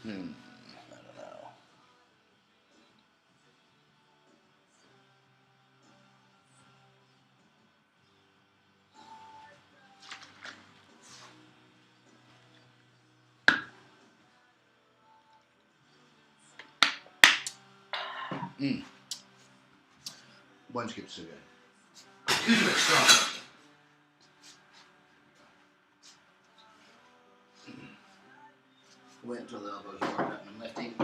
I don't know. One scoop so good. It's a bit strong. Wait until the elbows warm up and lifting.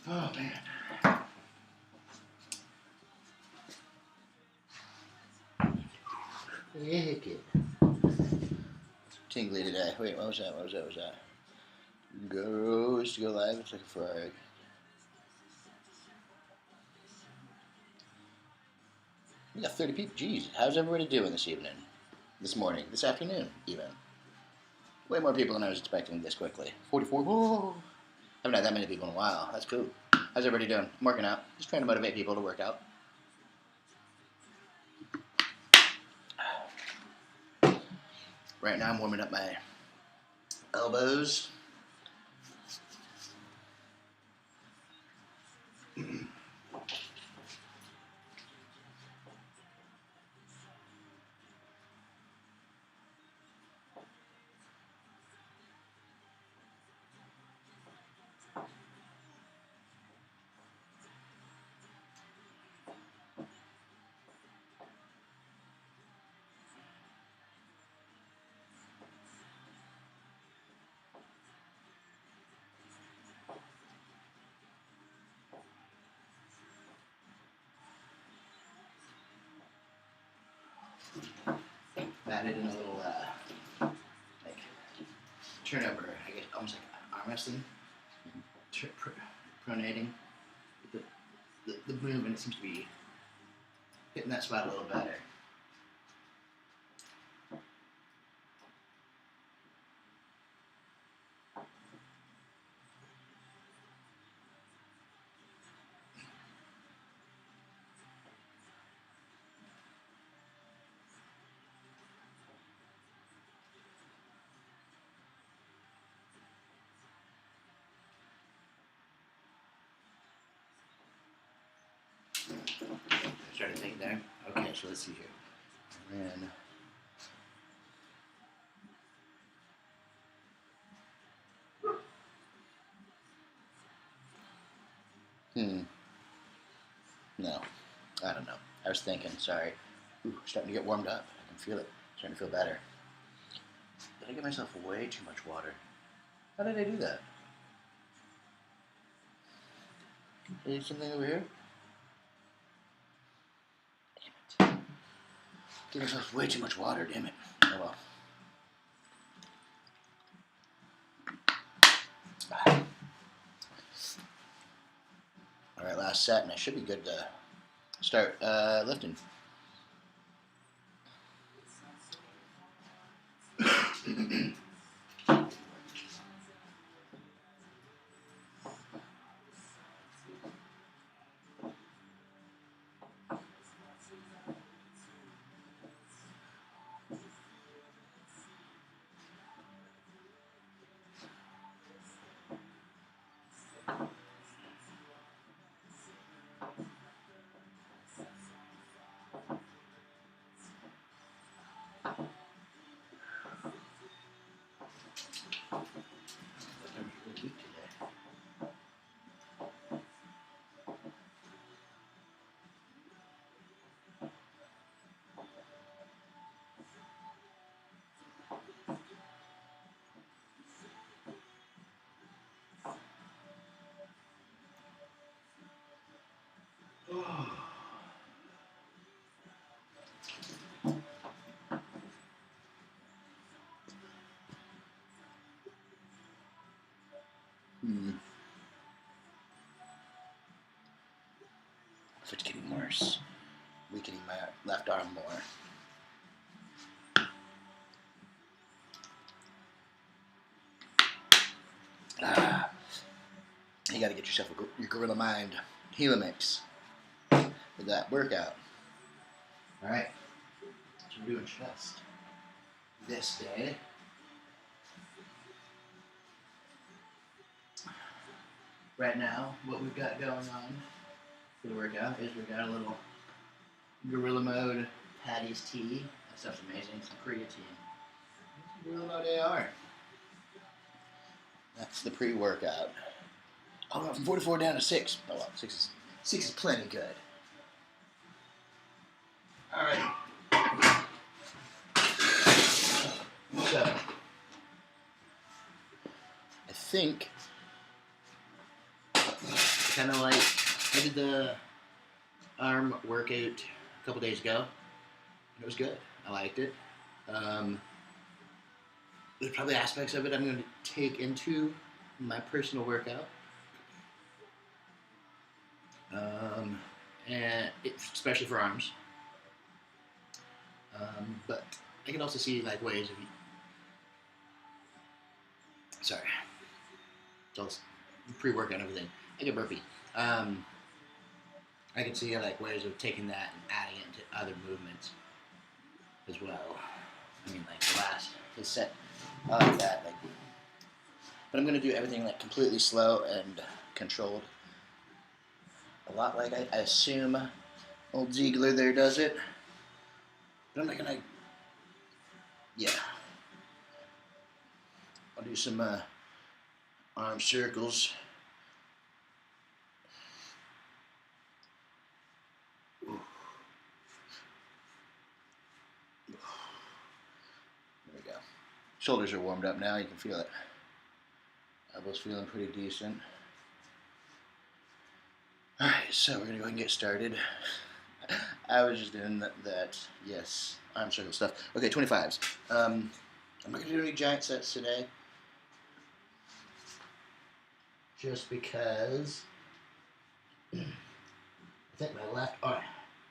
Oh man. Yeah, kid. Tingly today. Wait, what was that? What was that? Goes to go live. It's like a frog. We got 30 people. Jeez, how's everybody doing this evening? This morning? This afternoon, even? Way more people than I was expecting this quickly. 44. Whoa. Haven't had that many people in a while. That's cool. How's everybody doing? I'm working out. Just trying to motivate people to work out. Right now I'm warming up my elbows. Added in a little like turnover, I guess, almost like arm wrestling, pronating. The movement seems to be hitting that spot a little better. Started to think there. Okay, so let's see here. And no, I don't know. I was thinking. Sorry. Ooh, starting to get warmed up. I can feel it. Starting to feel better. Did I give myself way too much water? How did I do that? Is something over here? Damn it. Give myself way too much water, damn it. Oh well. Alright, last set, and I should be good to start lifting. If it's getting worse, weakening my left arm more. You got to get yourself your Gorilla Mind Helix with that workout. All right, so we're doing chest this day. Right now, what we've got going on for the workout is we've got a little Gorilla Mode Patty's tea. That stuff's amazing. Some creatine. Gorilla Mode AR. That's the pre-workout. Oh, from 44 down to 6. Oh well, 6 is plenty good. All right. So, I think kind of like I did the arm workout a couple days ago, and it was good. I liked it. There's probably aspects of it I'm going to take into my personal workout, and especially for arms. But I can also see like ways of. Sorry, it's all pre-workout and everything. I get burpee. I can see like ways of taking that and adding it to other movements as well. I mean, like the set, I like that. Like, but I'm gonna do everything like completely slow and controlled. A lot like I assume old Ziegler there does it. But I'm not gonna. Yeah. I'll do some arm circles. There we go. Shoulders are warmed up now. You can feel it. Elbows feeling pretty decent. All right, so we're gonna go ahead and get started. I was just doing that. Yes, arm circle stuff. Okay, 25s. I'm not gonna do any giant sets today, just because I think my left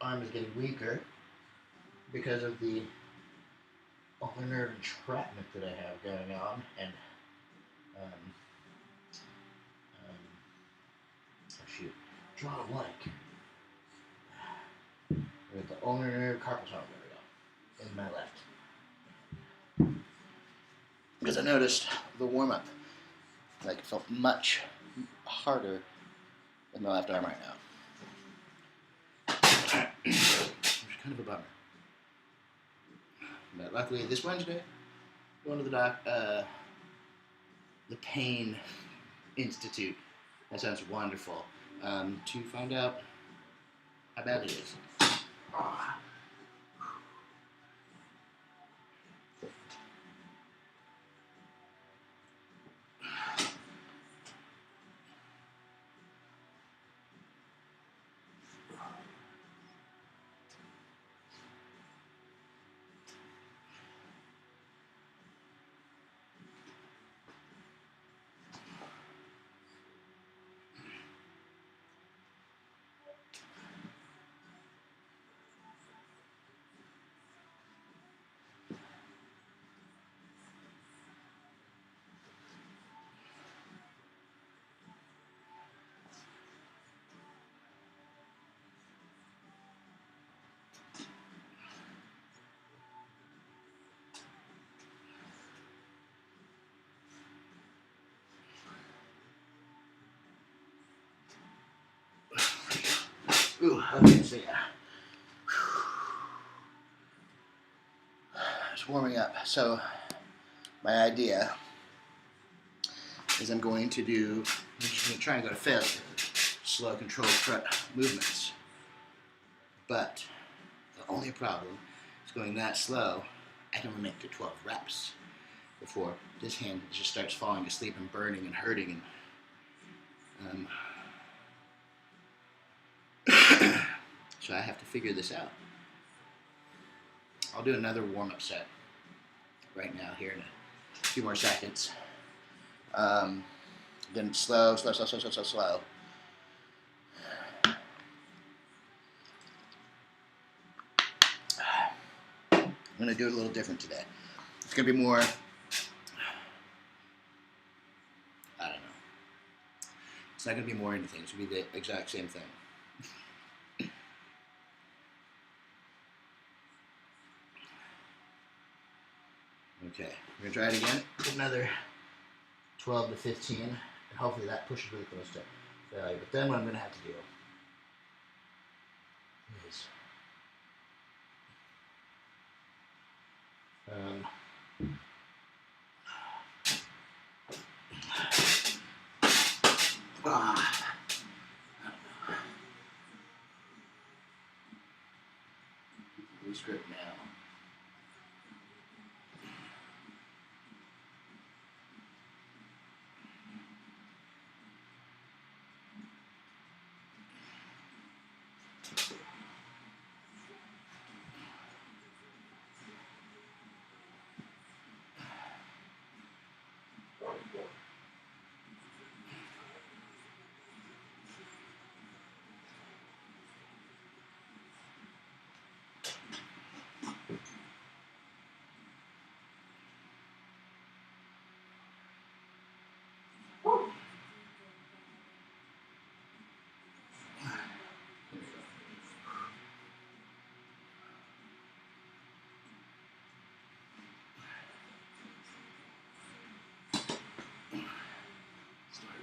arm is getting weaker because of the ulnar nerve entrapment that I have going on, and shoot, draw a blank. With the ulnar nerve carpal tunnel, there we go, in my left. Because I noticed the warm up, like, it felt much harder in my left arm right now. Which is kind of a bummer. But luckily, this Wednesday, going to the Pain Institute. That sounds wonderful. To find out how bad it is. Ooh, okay, so yeah. Just warming up. So, my idea is I'm just going to try and go to failure. Slow, controlled movements. But the only problem is going that slow, I can only make to 12 reps before this hand just starts falling asleep and burning and hurting. And so I have to figure this out. I'll do another warm-up set right now here in a few more seconds. Then slow, slow, slow, slow, slow, slow, slow. I'm going to do it a little different today. It's going to be more, I don't know. It's not going to be more anything. It's going to be the exact same thing. Okay, we're going to try it again. Another 12 to 15, and hopefully that pushes really close to failure. But then what I'm going to have to do is rescript now.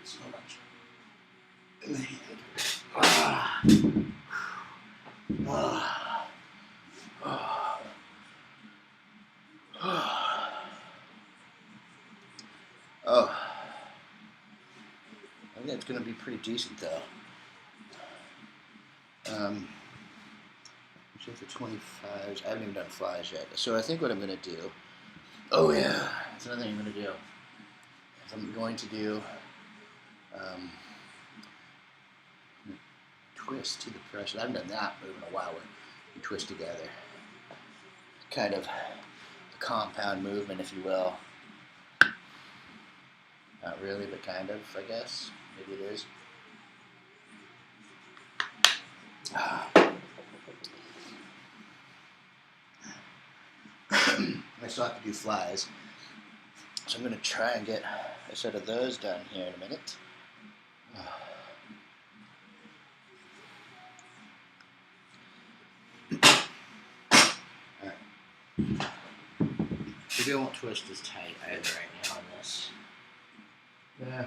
So much. Oh, I think that's going to be pretty decent though. Shoot for 25s. I haven't even done flies yet. So I think what I'm going to do. Oh yeah, that's another thing I'm going to do. I'm going to do twist to the pressure. I haven't done that move in a while where you twist together. Kind of a compound movement, if you will. Not really, but kind of, I guess. Maybe it is. I still have to do flies. So I'm going to try and get a set of those done here in a minute. Alright. Maybe I won't twist as tight either right now on this. Yeah.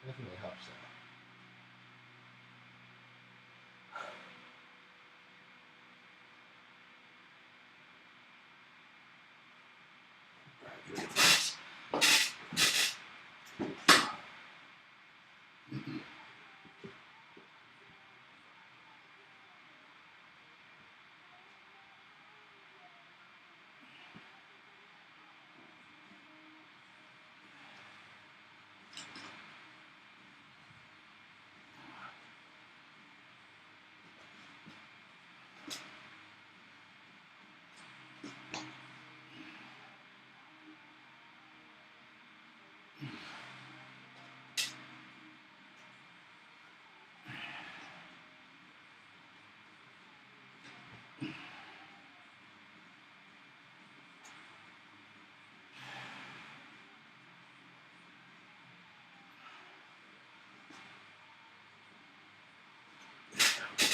Definitely helps that.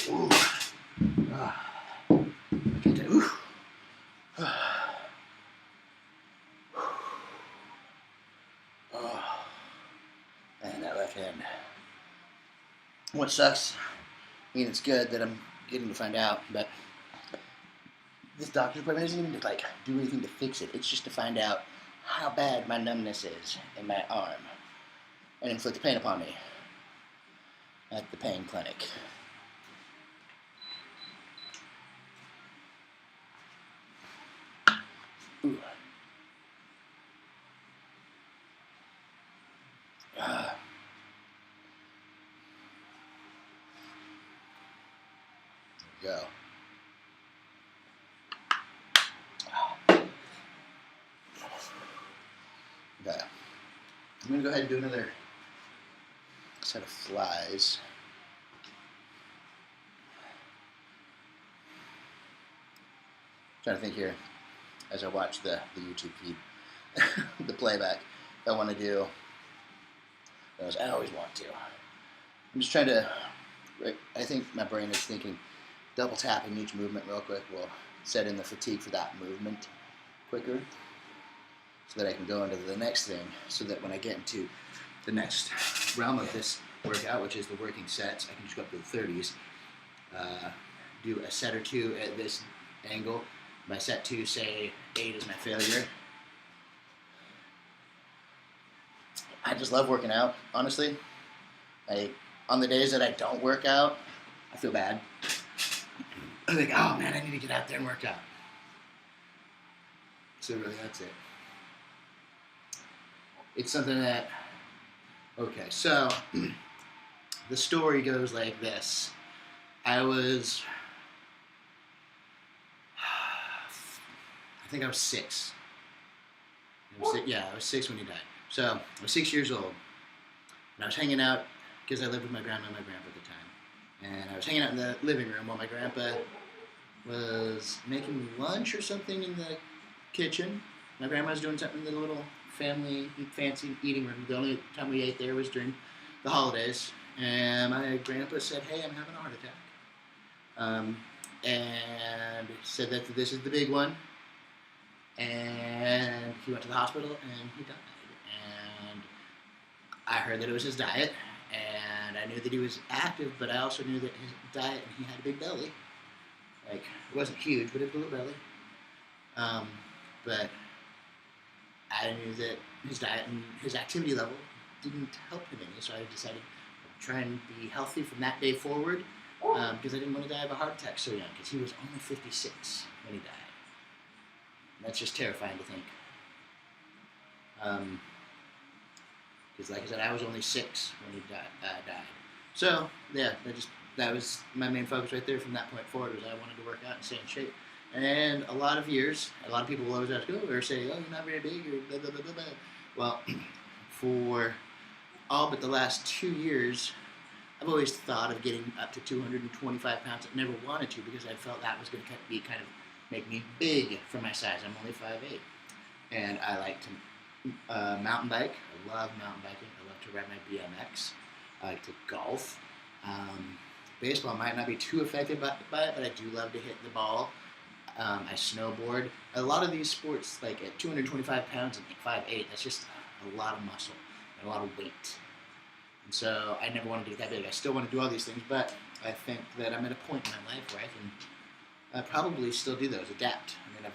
Ooh. Ooh. Oh. And that left hand. What sucks, I mean, it's good that I'm getting to find out, but this doctor's appointment isn't even to like do anything to fix it. It's just to find out how bad my numbness is in my arm and inflict pain upon me at the pain clinic. Ooh. There we go. I'm going to go ahead and do another set of flies. Trying to think here as I watch the YouTube feed, the playback. If I want to do those, I always want to. I'm just trying to, I think my brain is thinking double tapping each movement real quick will set in the fatigue for that movement quicker so that I can go into the next thing, so that when I get into the next realm of this workout, which is the working sets, I can just go up to the 30s, do a set or two at this angle. By set 2, say 8 is my failure. I just love working out, honestly. On the days that I don't work out, I feel bad. I think, oh man, I need to get out there and work out. So really, that's it. It's something that, okay, so the story goes like this. I think I was 6. Yeah, I was 6 when he died. So I was 6 years old, and I was hanging out because I lived with my grandma and my grandpa at the time. And I was hanging out in the living room while my grandpa was making lunch or something in the kitchen. My grandma was doing something in the little family fancy eating room. The only time we ate there was during the holidays. And my grandpa said, "Hey, I'm having a heart attack." And said that this is the big one. And he went to the hospital and he died. And I heard that it was his diet, and I knew that he was active, but I also knew that his diet, and he had a big belly. Like, it wasn't huge, but it was a little belly. But I knew that his diet and his activity level didn't help him any, so I decided to try and be healthy from that day forward, because I didn't want to die of a heart attack so young, because he was only 56 when he died. And that's just terrifying to think. Because like I said, I was only 6 when he died. So, yeah, that was my main focus right there from that point forward, was I wanted to work out and stay in shape. And a lot of people will always ask, or say, oh, you're not very big, or blah, blah, blah, blah, blah. Well, for all but the last 2 years, I've always thought of getting up to 225 pounds. I never wanted to, because I felt that was going to be kind of make me big for my size. I'm only 5'8". And I like to mountain bike. I love mountain biking. I love to ride my BMX. I like to golf. Baseball might not be too affected by it, but I do love to hit the ball. I snowboard. A lot of these sports, like at 225 pounds and 5'8", that's just a lot of muscle and a lot of weight. And so I never wanted to get that big. I still want to do all these things, but I think that I'm at a point in my life where I can probably still do those, adapt. I mean, I've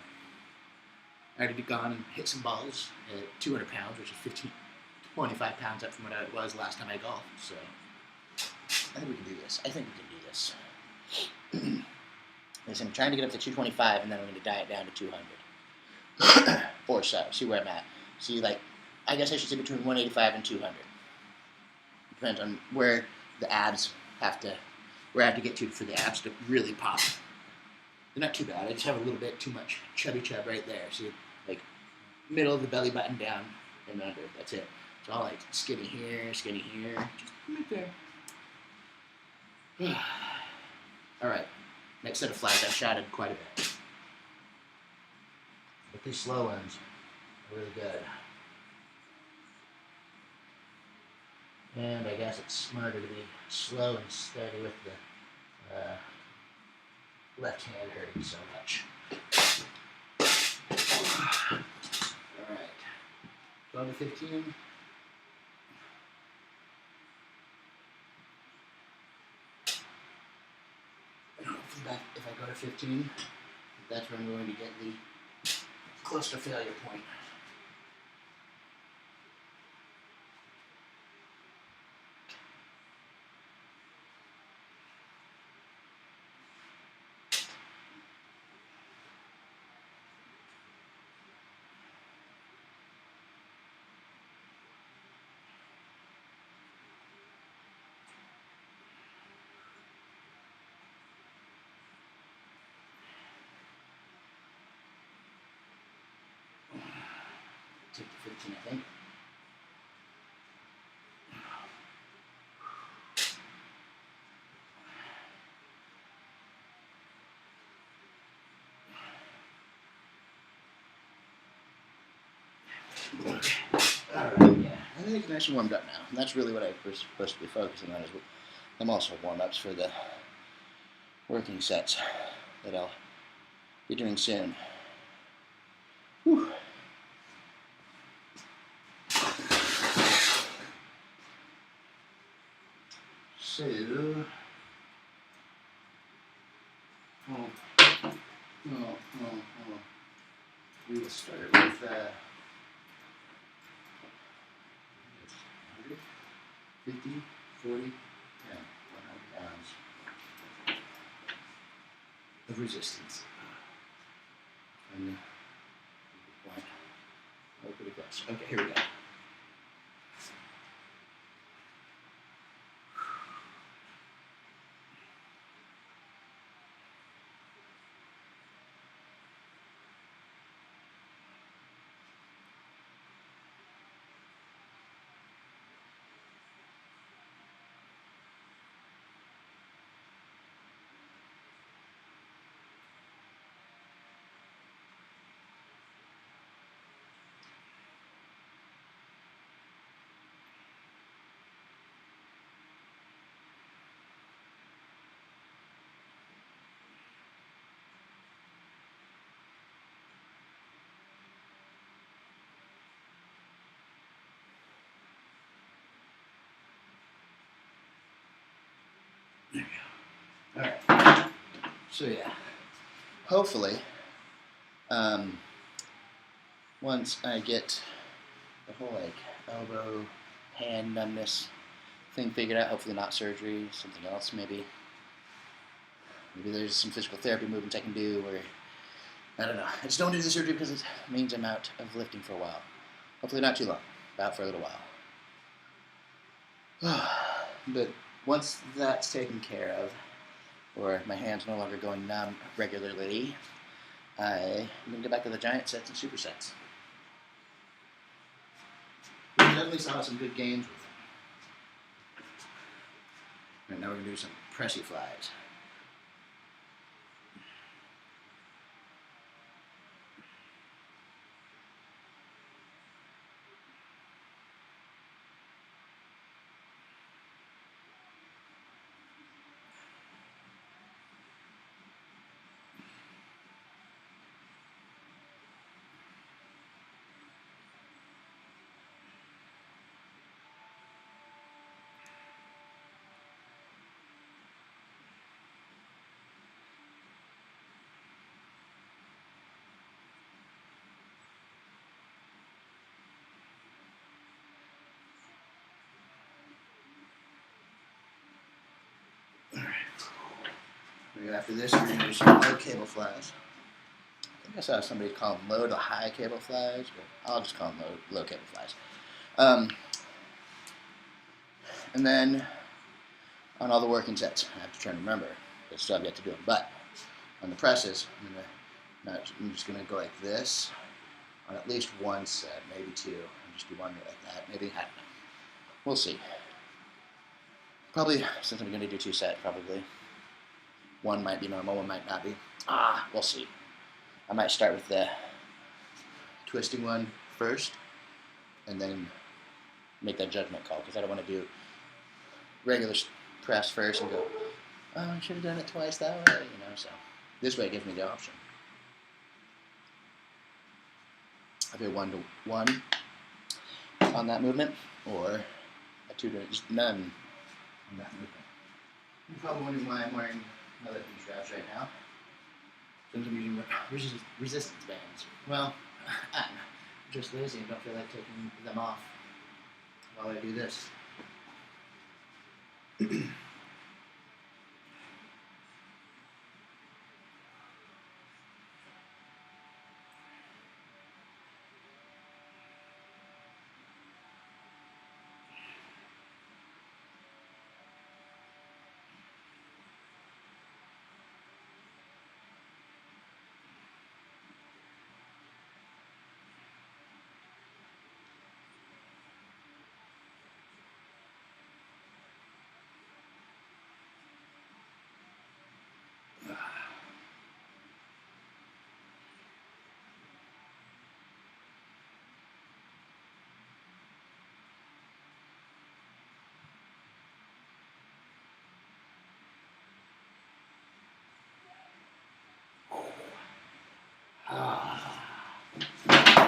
already gone and hit some balls at 200 pounds, which is 25 pounds up from what it was last time I golfed. So I think we can do this. Listen, I'm trying to get up to 225, and then I'm going to diet down to 200 or so. See where I'm at. See, like, I guess I should say between 185 and 200. Depends on where the abs where I have to get to for the abs to really pop. They're not too bad. I just have a little bit too much chubby chub right there. See, like, middle of the belly button down and under. That's it. It's all like skinny here, just right there. All right. Next set of flies. I've shotted quite a bit. But these slow ones are really good. And I guess it's smarter to be slow and steady with the left hand hurting so much. Alright. 12 to 15. And hopefully if I go to 15, that's where I'm going to get the close to failure point. Take the 15, I think. Alright, yeah. I think it's nice and warmed up now. And that's really what I was supposed to be focusing on. Is I'm also warm-ups for the working sets that I'll be doing soon. Whew. So, we will start with 50, 40, 10, 100 pounds of resistance. And point. Oh, pretty close. Okay, here we go. There we go. Alright. So yeah. Hopefully, once I get the whole like elbow, hand numbness thing figured out, hopefully not surgery, something else maybe. Maybe there's some physical therapy movements I can do where, I don't know. I just don't do the surgery because it means I'm out of lifting for a while. Hopefully not too long, about for a little while. But once that's taken care of, or my hand's no longer going numb regularly, I'm going to get back to the giant sets and supersets. We definitely saw some good gains with them. Right, now we're going to do some pressy flies. After this, we're going to do some low cable flies. I think I saw somebody call them low to high cable flies, but I'll just call them low cable flies. And then on all the working sets, I have to try to remember. I still have yet to do them. But on the presses, I'm just going to go like this on at least one set, maybe two. And just do one like that. Maybe, I don't know. We'll see. Probably, since I'm going to do two sets, probably. One might be normal, one might not be. We'll see. I might start with the twisting one first, and then make that judgment call, because I don't want to do regular press first and go, oh, I should have done it twice that way, so this way it gives me the option. I do 1 to 1 on that movement, or a 2 to just none on that movement. You're probably wondering why I'm wearing my lifting straps right now. Since I'm using resistance bands. Well, I'm just lazy and don't feel like taking them off while I do this.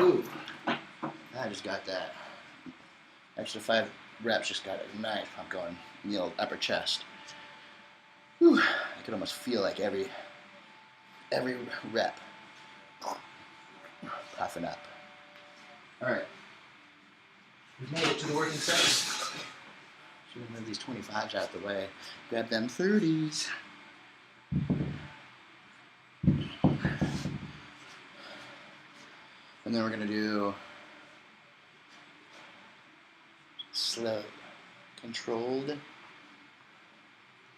Ooh, I just got that. Extra 5 reps, just got a nice pump going in the old upper chest. Whew, I could almost feel like every rep puffing up. All right, we've made it to the working set. So we move these 25s out the way. Grab them 30s. And then we're gonna do slow, controlled,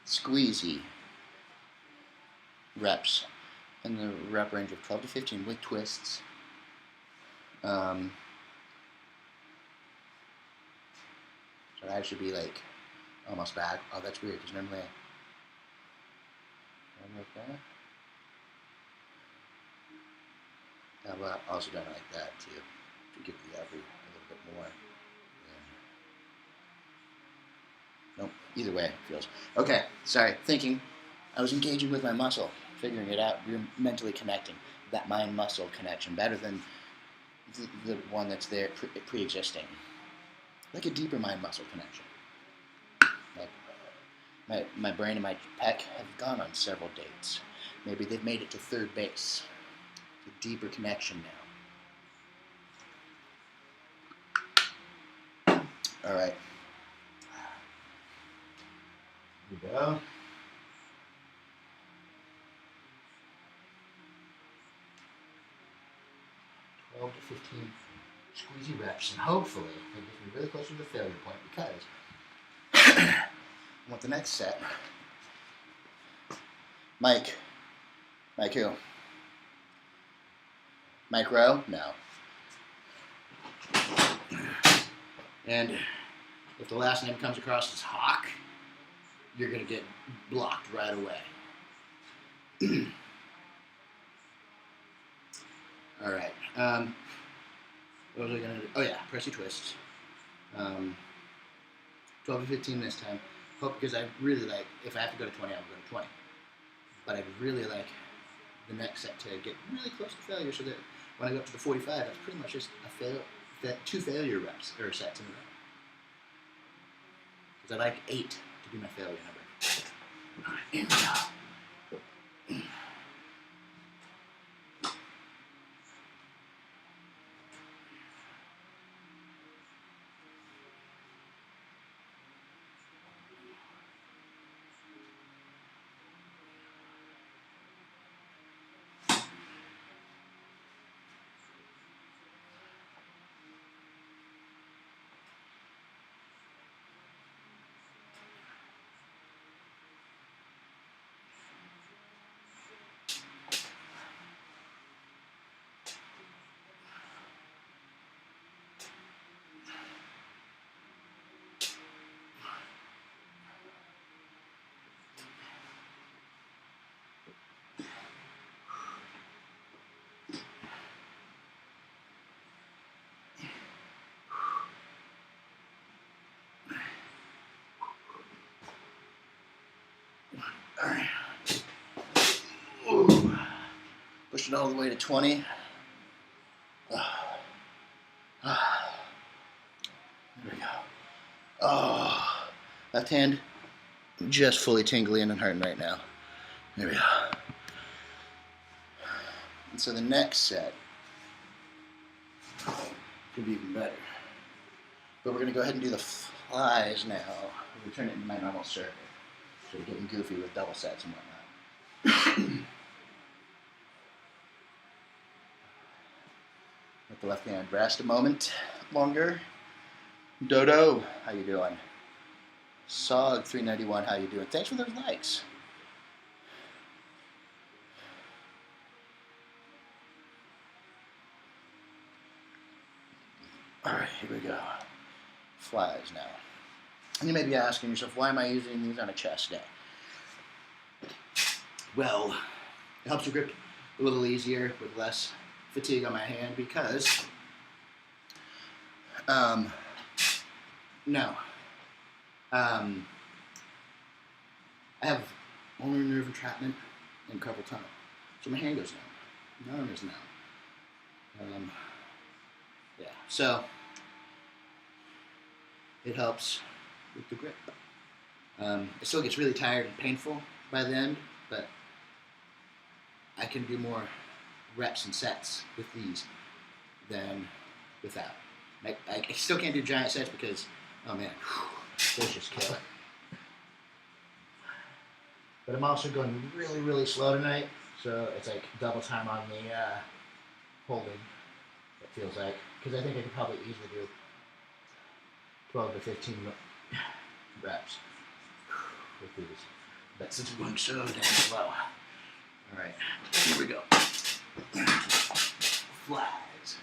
squeezy reps in the rep range of 12 to 15 with twists. So I should be like almost back. Oh, that's weird because normally that. I've also done it like that too to give the upper a little bit more. Nope. Either way, it feels okay. Sorry, thinking. I was engaging with my muscle, figuring it out. You're mentally connecting that mind-muscle connection better than the one that's there pre-existing, like a deeper mind-muscle connection. Like my brain and my pec have gone on several dates. Maybe they've made it to third base. A deeper connection now. All right. Here we go. 12 to 15 squeezy reps, and hopefully it gets me really close to the failure point because I want the next set. Mike who? Mike Rowe? No. And if the last name comes across as Hawk, you're going to get blocked right away. All right. What was I going to do? Oh, yeah, pressy twists. 12 to 15 this time. Hope because I really like, if I have to go to 20, I'll go to 20. But I'd really like the next set to get really close to failure so that when I go up to the 45, that's pretty much just two failure reps or sets in a row. Because I like 8 to be my failure number. All right, here we go. All right. Ooh. Push it all the way to 20. There we go. Oh, left hand just fully tingly and hurting right now. There we go. And so the next set could be even better. But we're going to go ahead and do the flies now. We're turning it into my normal circuit. So we're getting goofy with double sets and whatnot. Let the left hand rest a moment longer. Dodo, how you doing? Sog 391, how you doing? Thanks for those likes. All right, here we go. Flies now. And you may be asking yourself, why am I using these on a chest day? Well, it helps your grip a little easier with less fatigue on my hand because, I have ulnar nerve entrapment and carpal tunnel. So my hand goes numb. My arm is numb. Yeah, so it helps with the grip. It still gets really tired and painful by the end, but I can do more reps and sets with these than without. I still can't do giant sets because, oh man, those just kill it. But I'm also going really, really slow tonight, so it's like double time on the holding, it feels like. Because I think I could probably easily do 12 to 15 reps with these. But since I'm going so damn slow. Alright, here we go. Flies.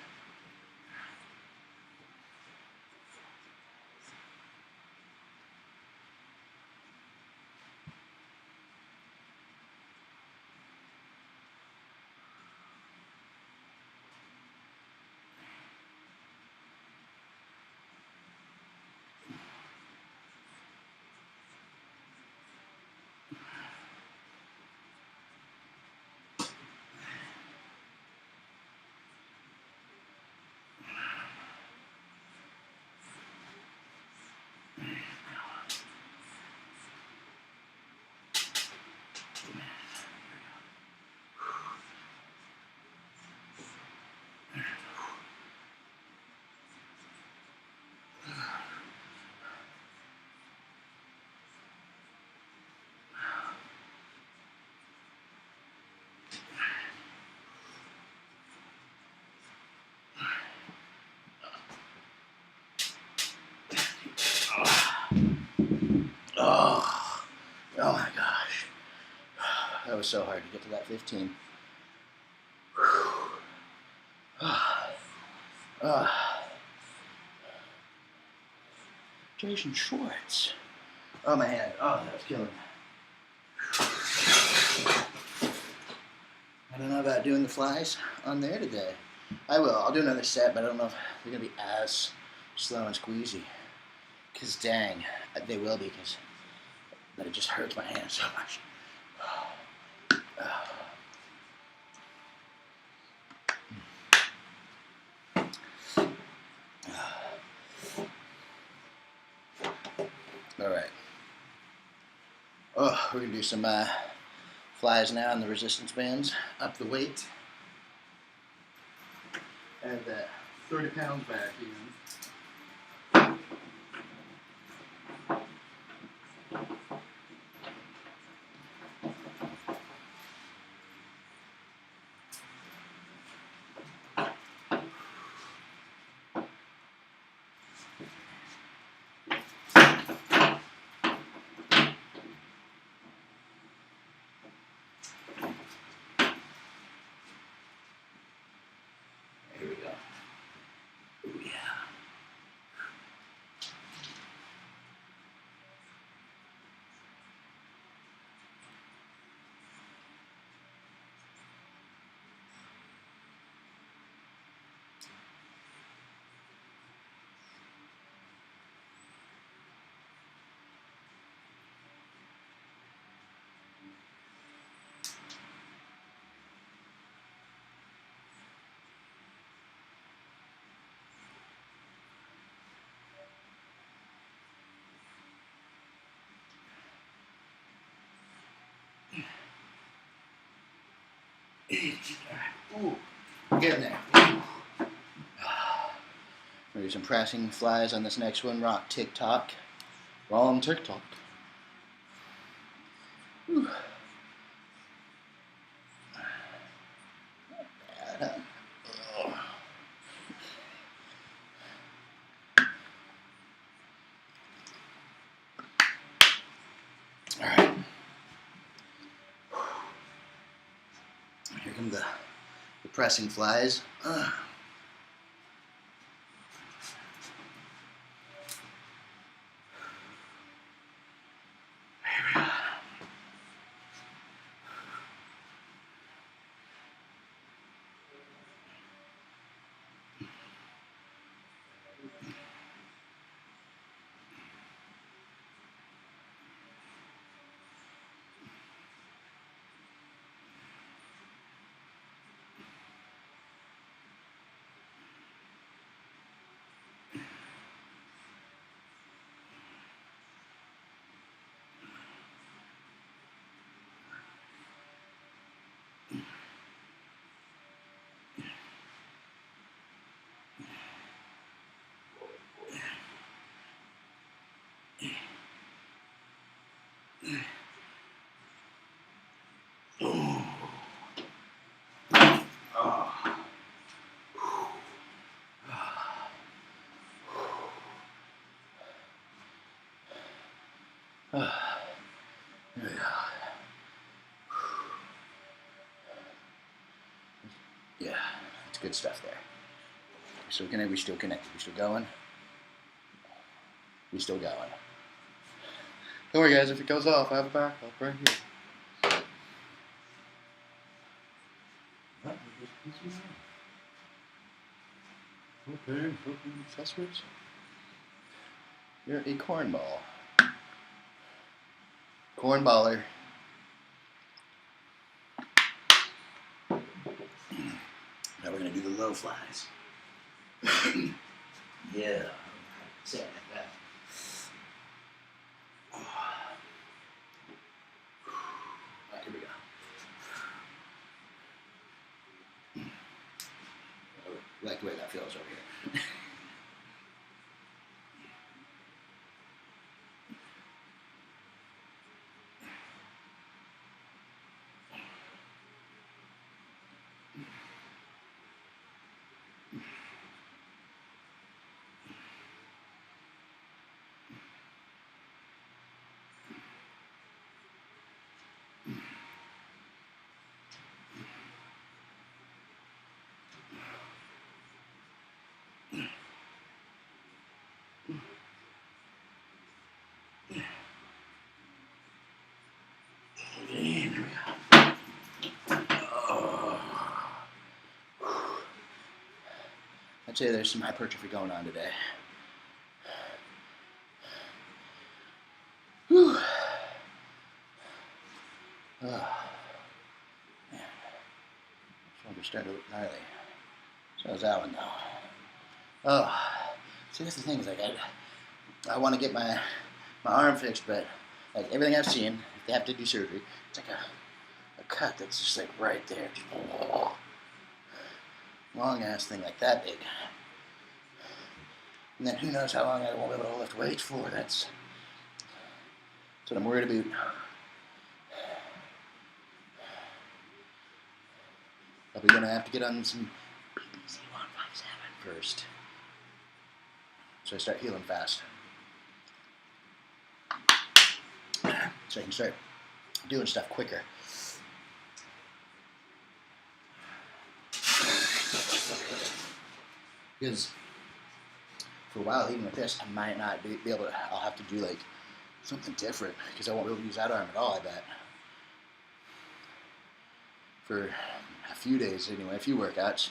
Oh, oh my gosh. That was so hard to get to that 15. Jason Schwartz. Oh, my hand. Oh, that was killing me. I don't know about doing the flies on there today. I will. I'll do another set, but I don't know if they're going to be as slow and squeezy. Because dang, they will be, but it just hurts my hand so much. Alright. Oh, we're going to do some flies now in the resistance bands. Up the weight. Add that 30 pounds back even. Here we go. Ooh, yeah. Ooh, we're getting there. We'll do some pressing flies on this next one. Rock TikTok. We're all on TikTok. Whew. Not bad, huh? All right. Here come the pressing flies. good stuff there. So we still connected. We still going. We still going. Don't worry, guys. If it goes off, I have a backup right here. Okay, accessories. You're a cornball. Cornballer. Now we're gonna do the low flies. Yeah. Say it like that. Alright, here we go. I like the way that feels over here. I'd say there's some hypertrophy going on today. Whew. Oh, man. Shoulder's starting to look gnarly. So is that one, though. Oh, see, that's the thing. Is like I want to get my arm fixed, but like everything I've seen, if they have to do surgery, it's like a cut that's just like right there, just long ass thing like that big. And then who knows how long I won't be able to lift weights for. That's what I'm worried about. Probably gonna have to get on some BBC 157 first, so I start healing fast. So I can start doing stuff quicker. Because for a while, even with this, I might not be able to, I'll have to do like something different because I won't be able to use that arm at all, I bet. For a few days anyway, a few workouts.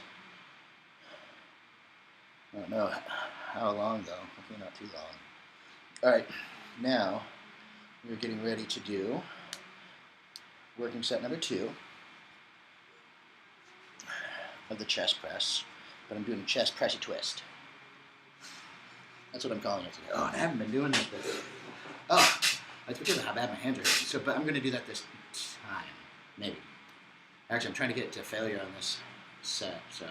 I don't know how long though, hopefully not too long. Alright, now we're getting ready to do working set number 2 of the chest press, but I'm doing a chest pressy twist. That's what I'm calling it today. Oh, and I haven't been doing this. Oh, it's because of how bad my hands are hurting. So, but I'm going to do that this time, maybe. Actually, I'm trying to get to failure on this set, so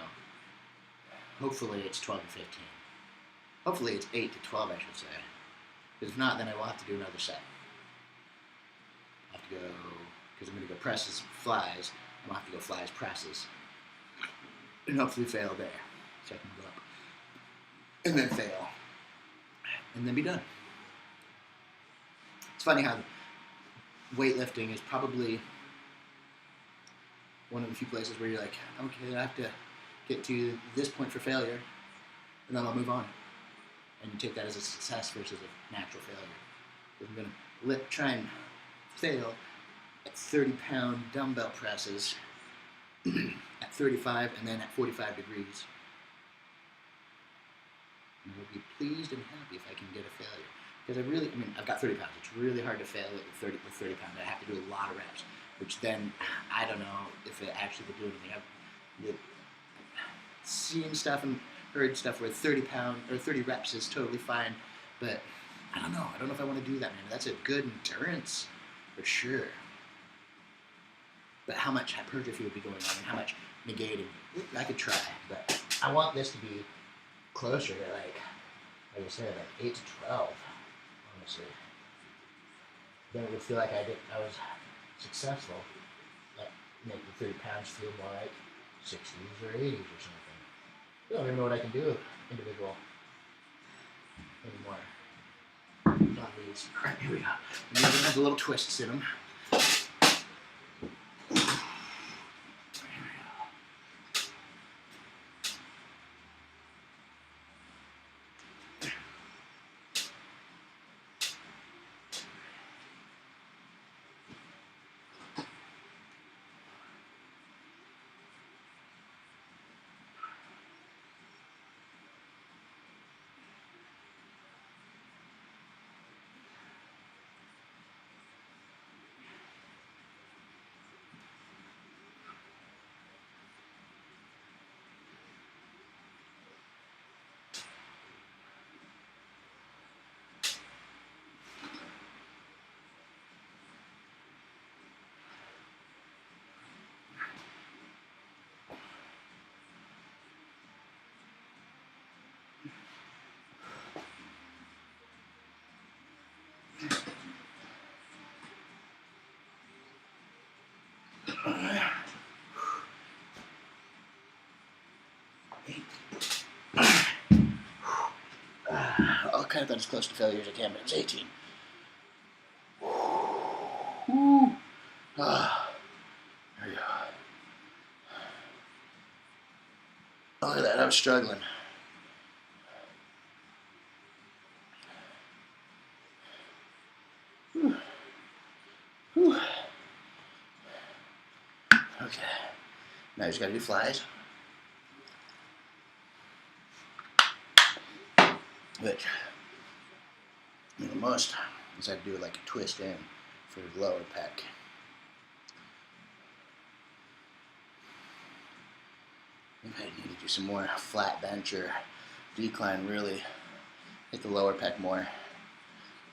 hopefully it's 12 and 15. Hopefully it's 8 to 12, I should say. Because if not, then I will have to do another set. I'll have to go, because I'm going to go presses, flies. I'm going to have to go flies, presses. And hopefully fail there. So I can go up. And then fail. And then be done. It's funny how weightlifting is probably one of the few places where you're like, okay, I have to get to this point for failure, and then I'll move on. And you take that as a success versus a natural failure. I'm going to try and fail at 30-pound dumbbell presses at 35 and then at 45 degrees. And I will be pleased and happy if I can get a failure. Because I've got 30 pounds. It's really hard to fail with 30 pounds. I have to do a lot of reps, which then, I don't know if it actually will do anything. I've seen stuff and heard stuff where 30 reps is totally fine, but I don't know. I don't know if I want to do that, man. That's a good endurance, for sure. But how much hypertrophy would be going on and how much negating? I could try, but I want this to be closer to like I said, like 8 to 12, honestly. Then it would feel like I was successful. Like make the 30 pounds feel more like 60s or 80s or something. I don't even know what I can do individual anymore. Not these. All right, here we go. And then we have the little twists in them. I'll cut that as close to failure as I can, but it's 18. Woo. There we go. Oh, look at that, I was struggling. Whew. Whew. Okay, now you just gotta do flies. Which, the most is I do like a twist in for the lower pec. I need to do some more flat bench or decline, really hit the lower pec more.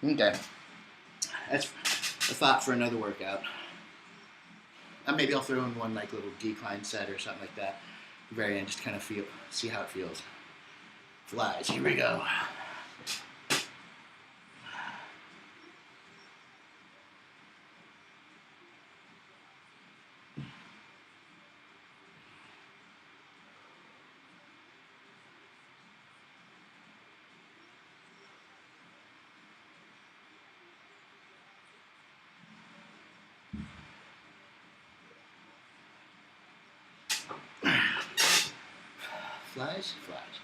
Okay, that's a thought for another workout. Maybe I'll throw in one like little decline set or something like that at the very end, just kind of see how it feels. Flies, here we go. Flies, flies.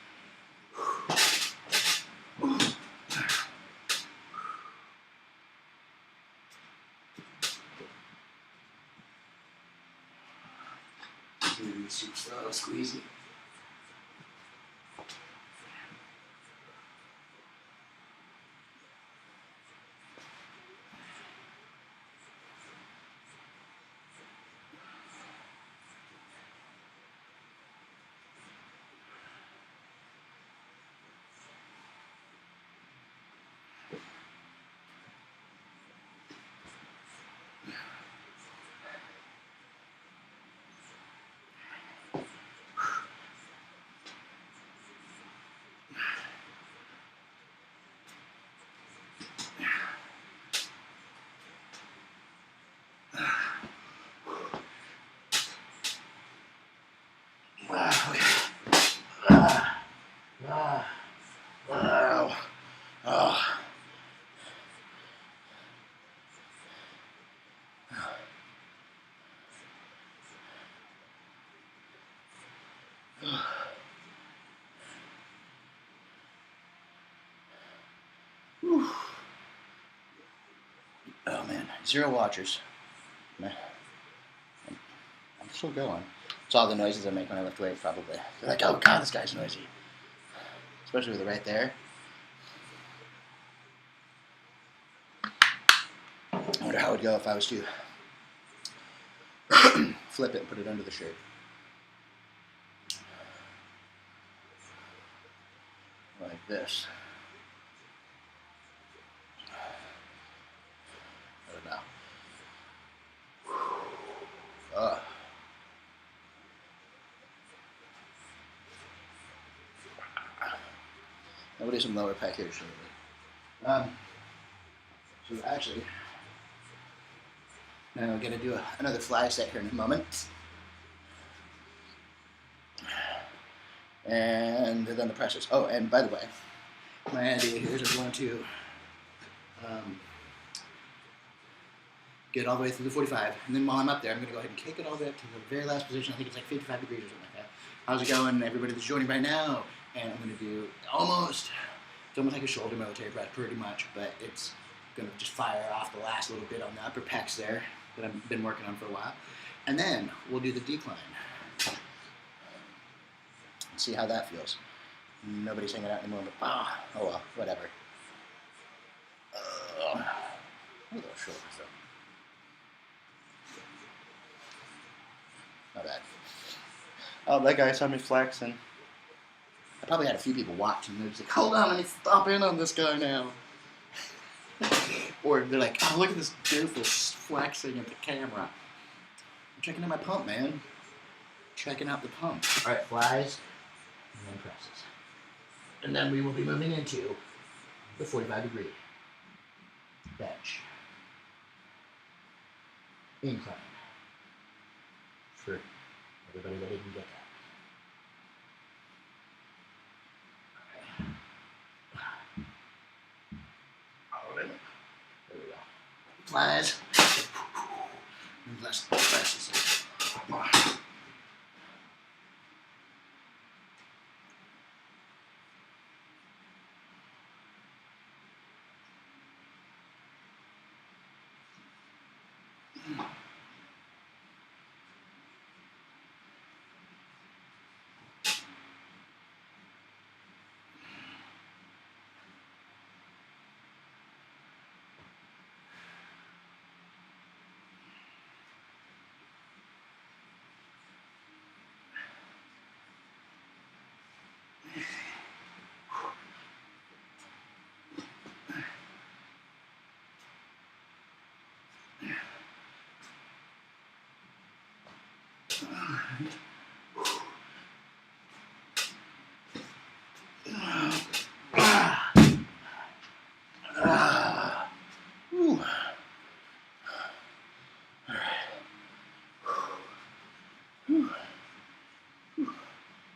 Maybe super slow, squeezy. Oh man, 0 watchers. I'm still going. It's all the noises I make when I lift weights, probably. They're like, oh god, this guy's noisy. Especially with it right there. I wonder how it would go if I was to flip it and put it under the shirt. Like this. I don't know. I'll do some lower pec here shortly. So actually, now I'm going to do another fly set here in a moment. And then the presses. Oh, and by the way, my idea here is I'm going to get all the way through the 45, and then while I'm up there, I'm going to go ahead and kick it all the way up to the very last position. I think it's like 55 degrees or something like that. How's it going, everybody that's joining right now? And I'm going to do it's almost like a shoulder military press, pretty much, but it's going to just fire off the last little bit on the upper pecs there that I've been working on for a while. And then we'll do the decline. See how that feels. Nobody's hanging out anymore, but oh well, whatever. A little short, so. Not bad. Oh, that guy saw me flexing. I probably had a few people watching. They're just like, hold on, let me stop in on this guy now. Or they're like, oh, look at this doofus flexing at the camera. I'm checking out my pump, man. Checking out the pump. All right, flies, and then presses. And then we will be moving into the 45-degree bench. Incline. for everybody that didn't get that. Oh, really? There we go. Flies. Less presses.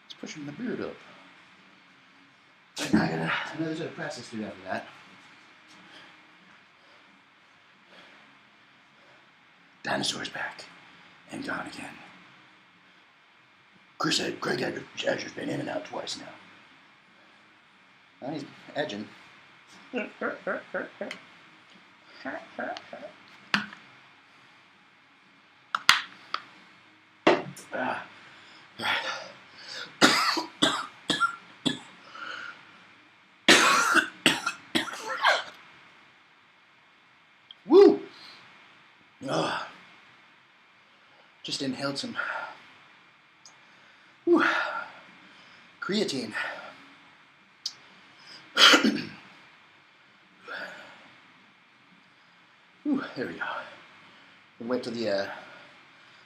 It's pushing the beard up. Right, now I got another set of presses to do after that. Dinosaur's back and gone again. Greg Edger's been in and out twice now. Well, he's edging. Woo! Just inhaled some creatine. There we go. We'll wait till the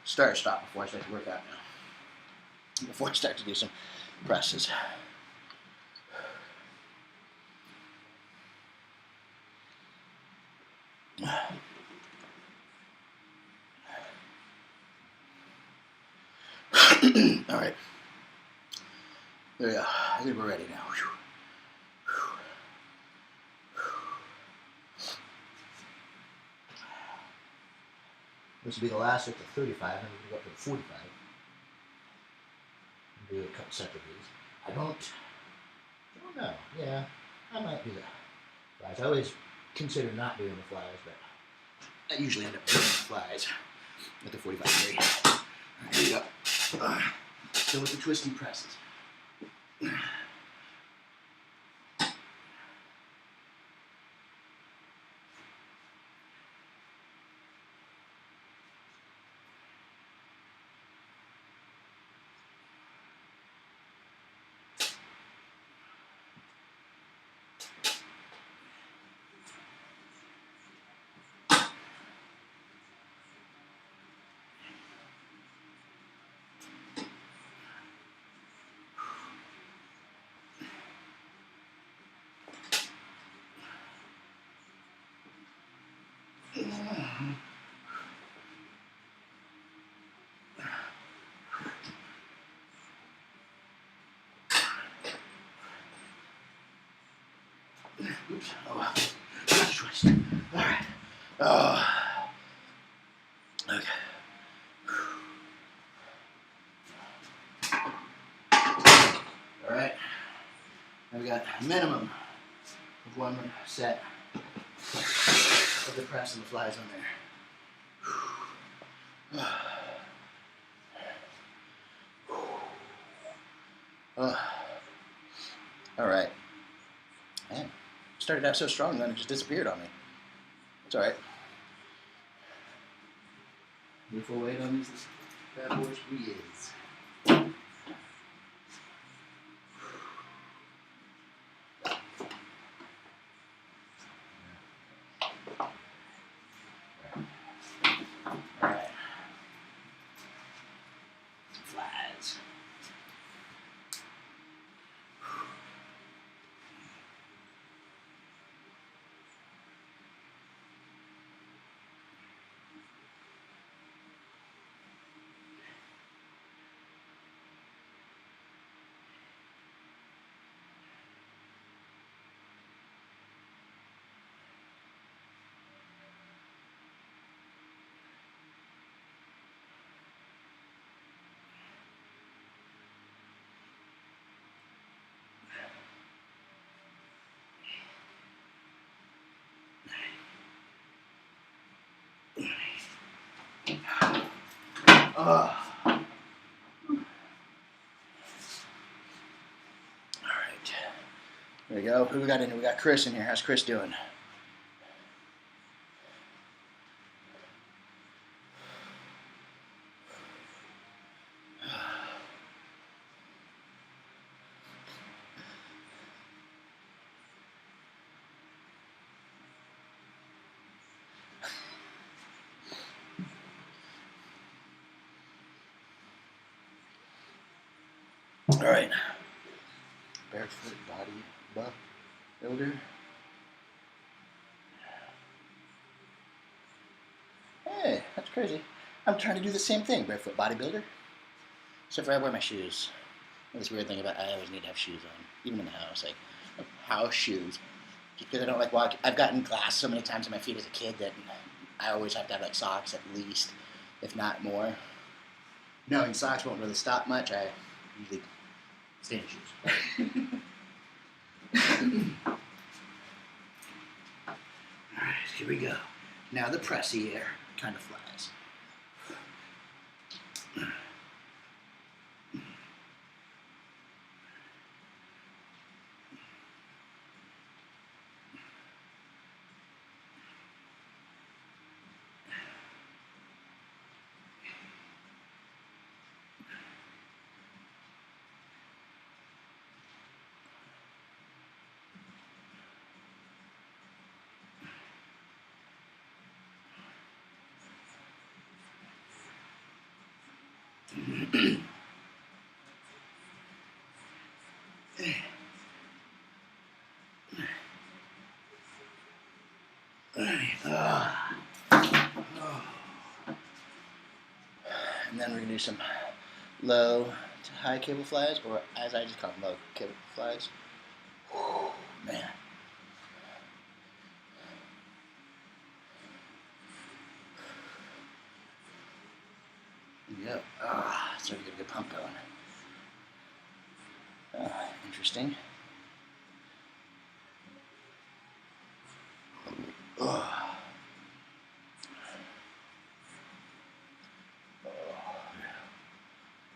start stop before I start to work out now. Before I start to do some presses. All right. There we go. I think we're ready now. This will be the last at the 35, and we'll go up to the 45. Do a couple sets of these. I don't know. Yeah, I might do the flies. I always consider not doing the flies, but I usually end up doing the flies at the 45 degree. Here we go. So with the twisty presses. Oops. Oh, wow. Not a twist. All right. Okay. All right. Now we got a minimum of one set of the press and the flies on there. All right. Man, started out so strong, then it just disappeared on me. It's all right. New full weight on these bad boys? Yes. Alright. Flies. All right. There we go. Who we got in here? We got Chris in here. How's Chris doing? All right. Barefoot body builder. Hey, that's crazy. I'm trying to do the same thing, barefoot bodybuilder. Except for I wear my shoes. This weird thing about I always need to have shoes on, even in the house, like house shoes. Just because I don't like walk. I've gotten glass so many times in my feet as a kid that I always have to have like socks at least, if not more. Knowing socks won't really stop much, I usually stay in shoes. Alright, here we go. Now the pressy air kind of flies. And then we're going to do some low to high cable flies, or as I just call them, low cable flies. Whew, man. Yep. Starting to get a good pump going. Interesting.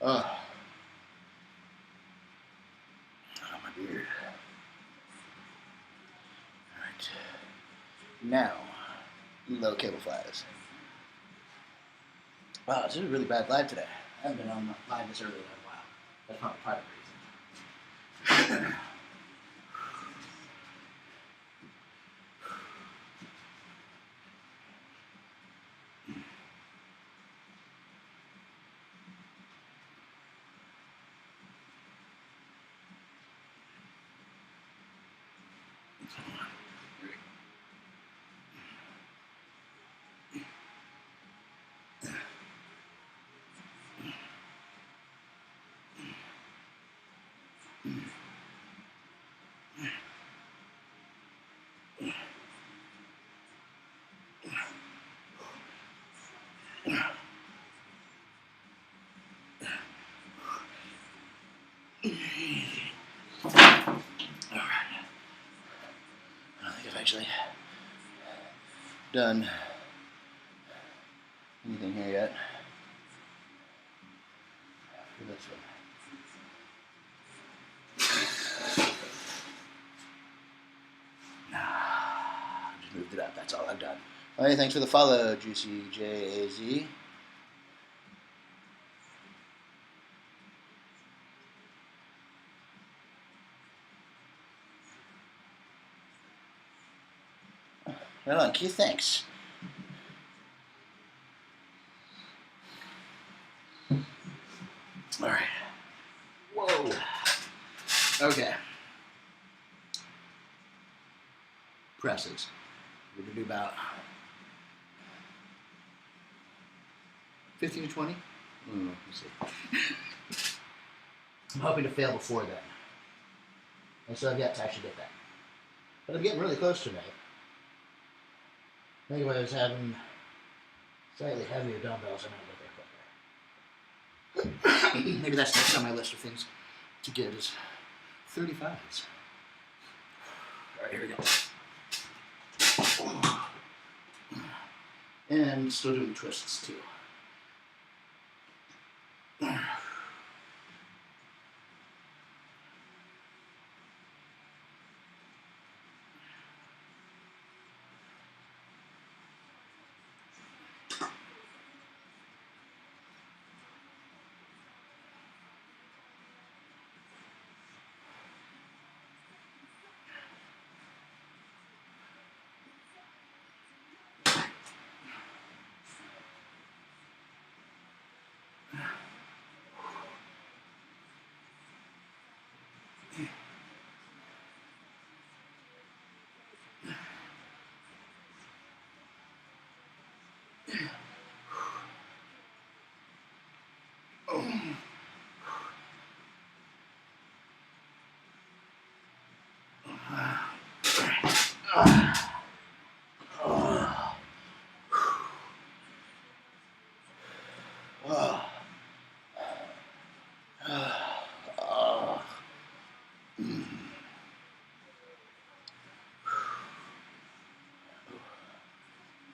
Oh, my beard. Alright. Now, low cable flies. Wow, this is a really bad live today. I haven't been on live this early in a while. That's probably part of the reason. Actually done anything here yet. For this one. Just moved it up, that's all I've done. Alright, thanks for the follow, Juicy JAZ. Right on, Keith, thanks. All right. Whoa. Okay. Presses. We're going to do about 15 to 20. Let's see. I'm hoping to fail before then. And so I've yet to actually get that. But I'm getting really close to that. I think if I was having slightly heavier dumbbells, I might get there quicker. Maybe that's next on my list of things to get is 35s. All right, here we go. And still doing twists too. There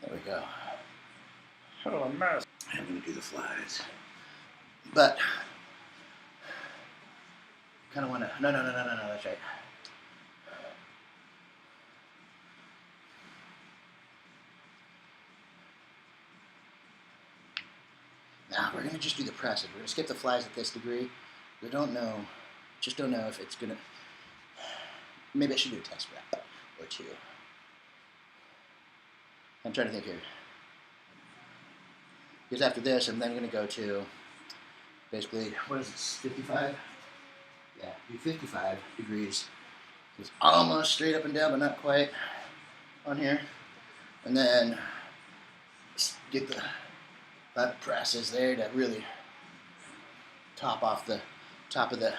we go. Oh, a mess. I'm going to do the flies. But, kind of want to, no, that's right. Now, we're going to just do the presses. We're going to skip the flies at this degree. We don't know, just don't know if it's going to, maybe I should do a test rep or two. I'm trying to think here. Because after this, I'm then going to go to, basically, what is this, 55? Yeah, do 55 degrees. It's almost straight up and down, but not quite on here. And then get the presses there to really top off the top of the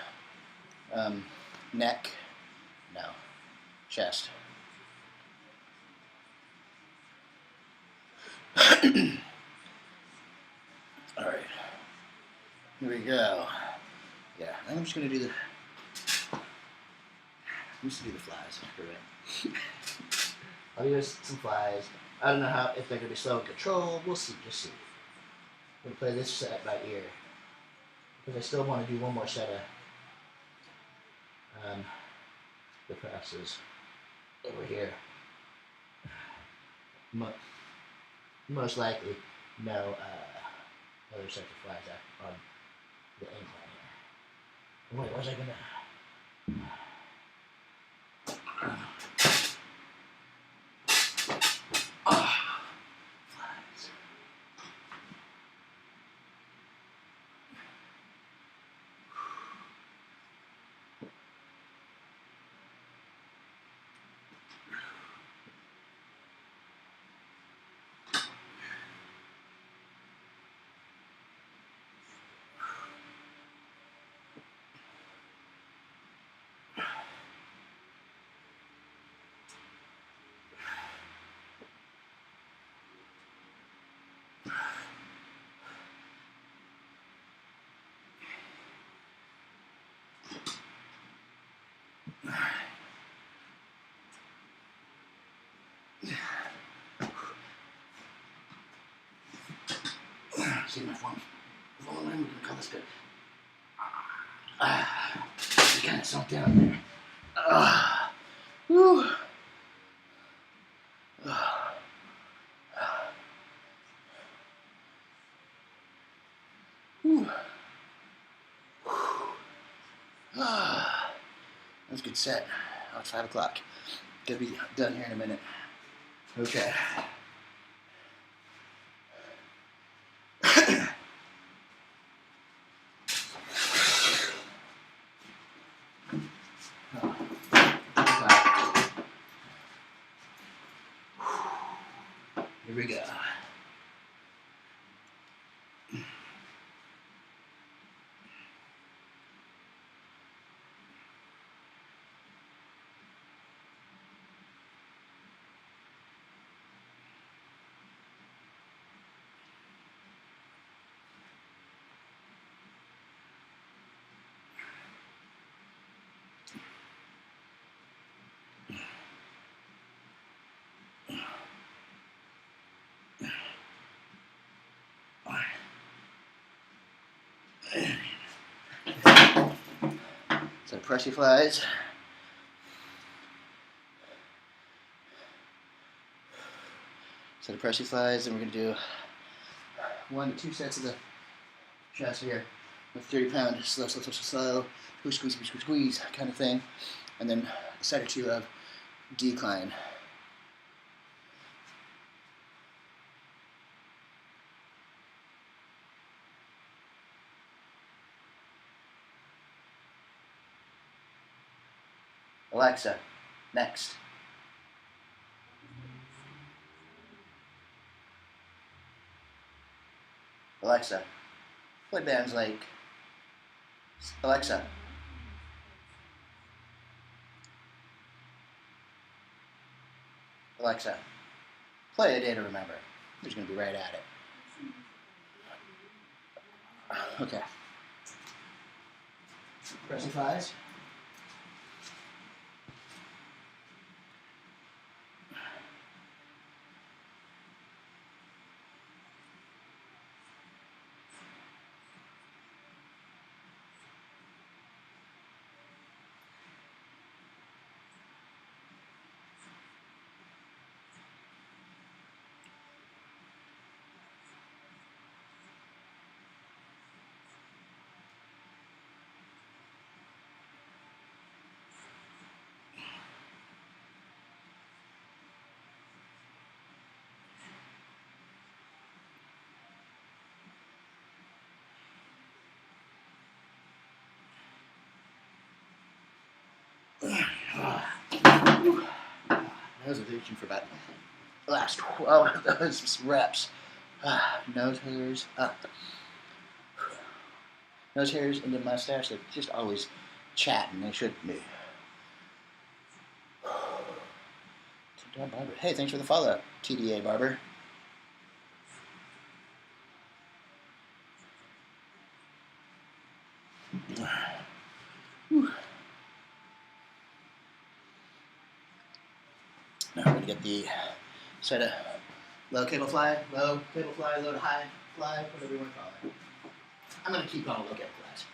neck. No, chest. All right, here we go. Yeah, I'm just gonna do the. I'm just gonna do the flies. Correct. I'll do some flies. I don't know if they're gonna be slow and controlled. We'll see. Just see. I'm gonna play this set by ear because I still want to do one more set of the presses over here. Most likely, no other sets of flies on the incline here. Wait, was I gonna? See my phone. I'm gonna call this good. It kind of sunk down there. Whew. Whew. That's a good set. Oh, it's 5 o'clock. Gonna be done here in a minute. Okay. Here we go. So pressy flies. So the pressy flies, and we're gonna do 1 to 2 sets of the chest here with 30-pound slow, squeeze kind of thing, and then a set or two of decline. Alexa, next. Alexa, play bands like Alexa. Alexa, play A Day to Remember. Who's going to be right at it? Okay. Pressing flies. I was reaching for about the last 12 of those reps. Nose hairs up. Nose hairs into mustache, they're just always chatting. They shouldn't be. Barber. Hey, thanks for the follow, TDA Barber. Now we're going to get the set of low to high fly, whatever you want to call it. I'm going to keep on low cable flies.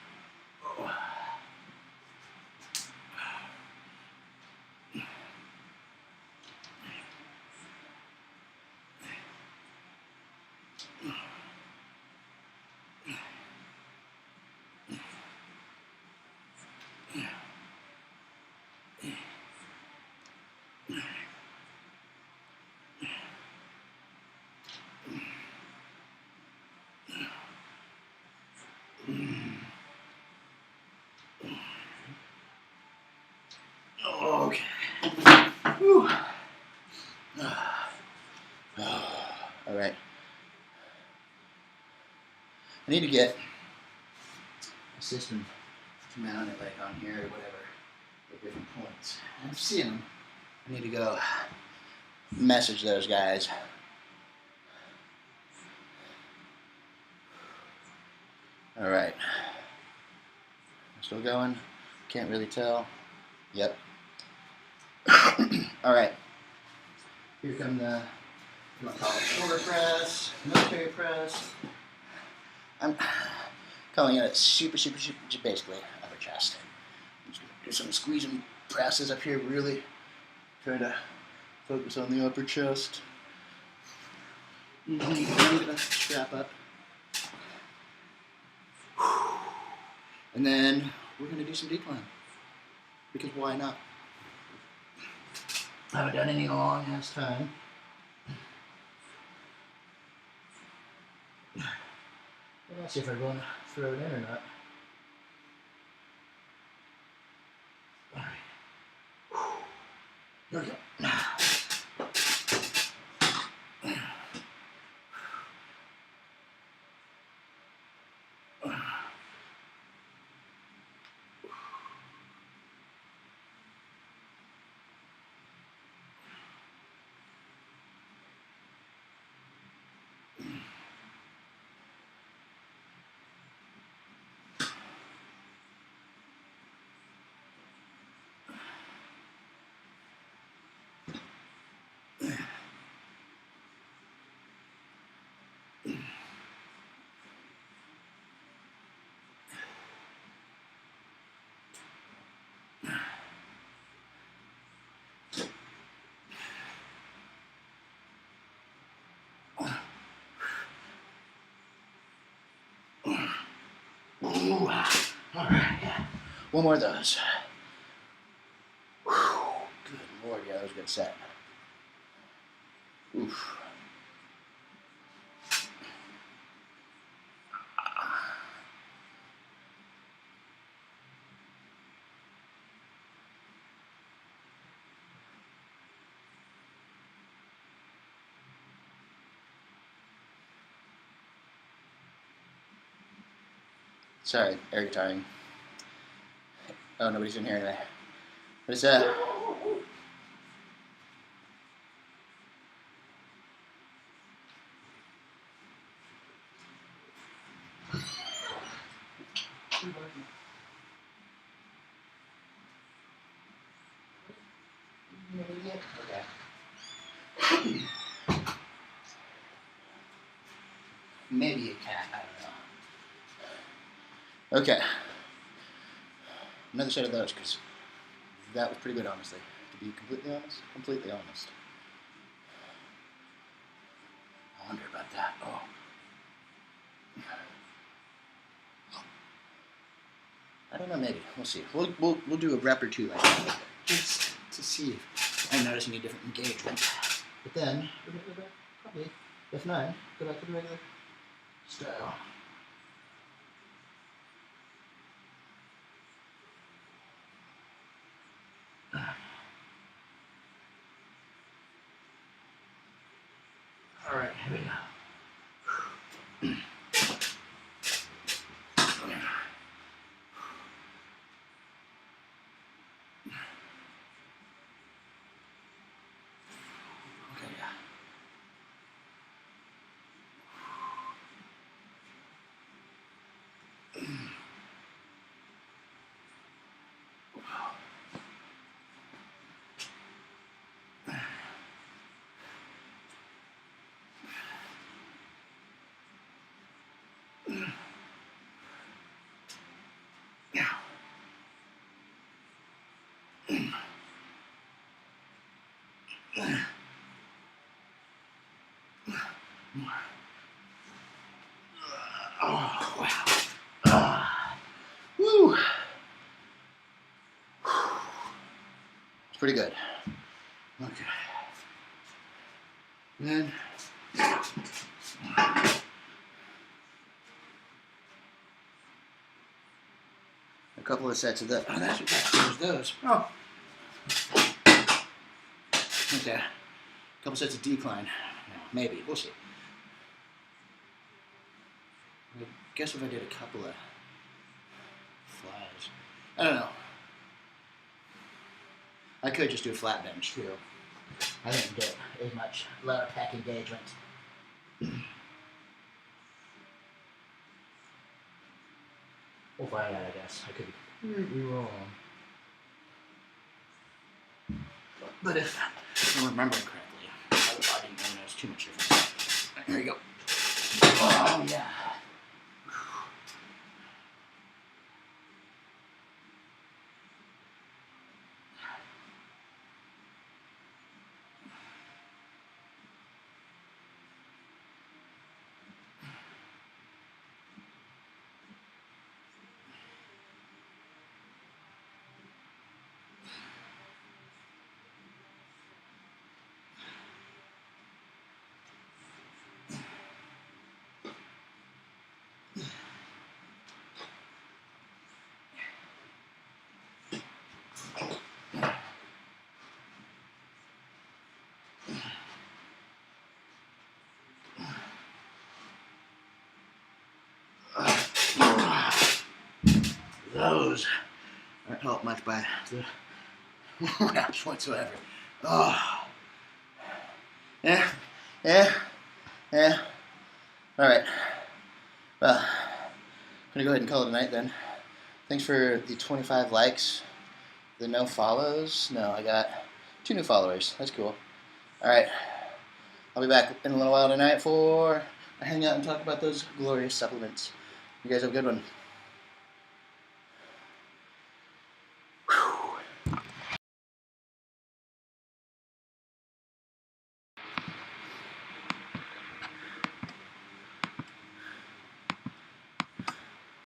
Okay. Whew. All right. I need to get a system to mount it like on here or whatever at different points. I see them. I need to go message those guys. All right. Still going? Can't really tell. Yep. All right. Here come the, you want to call it shoulder press, military press. I'm calling it a super, basically upper chest. I'm just going to do some squeezing presses up here, really try to focus on the upper chest. I'm going to strap up. And then we're going to do some decline. Because why not? I haven't done any in a long ass time. Let's see if I'm going to throw it in or not. Alright. Here we go. Ooh, all right, yeah. One more of those. Whew. Good Lord, yeah, that was a good set. Oof. Sorry, air guitaring. Oh, nobody's in here anyway. What is that? Okay. Another set of those, because that was pretty good, honestly. To be completely honest, completely honest. I wonder about that. Oh. I don't know, maybe. We'll see. We'll do a rep or two like that, just to see if I notice any different engagement. But then, we're going to go back, probably, F9, go back to the regular style. Alright, here we go. Oh, wow. Woo. It's pretty good. Okay. Then a couple of sets of that. Oh, that's what those. Oh. Okay. A couple sets of decline. No, maybe. We'll see. I guess if I did a couple of flies. I don't know. I could just do a flat bench too. I didn't get as much lower pack engagement. We'll find out, I guess. I could be completely wrong. But if I'm remembering correctly, I didn't really notice too much difference. Right, here you go. Oh, yeah. Those aren't helped much by the wraps whatsoever. Oh. Yeah. Alright. Well, I'm gonna go ahead and call it a night then. Thanks for the 25 likes. The no follows. No, I got 2 new followers. That's cool. Alright. I'll be back in a little while tonight for a hangout and talk about those glorious supplements. You guys have a good one.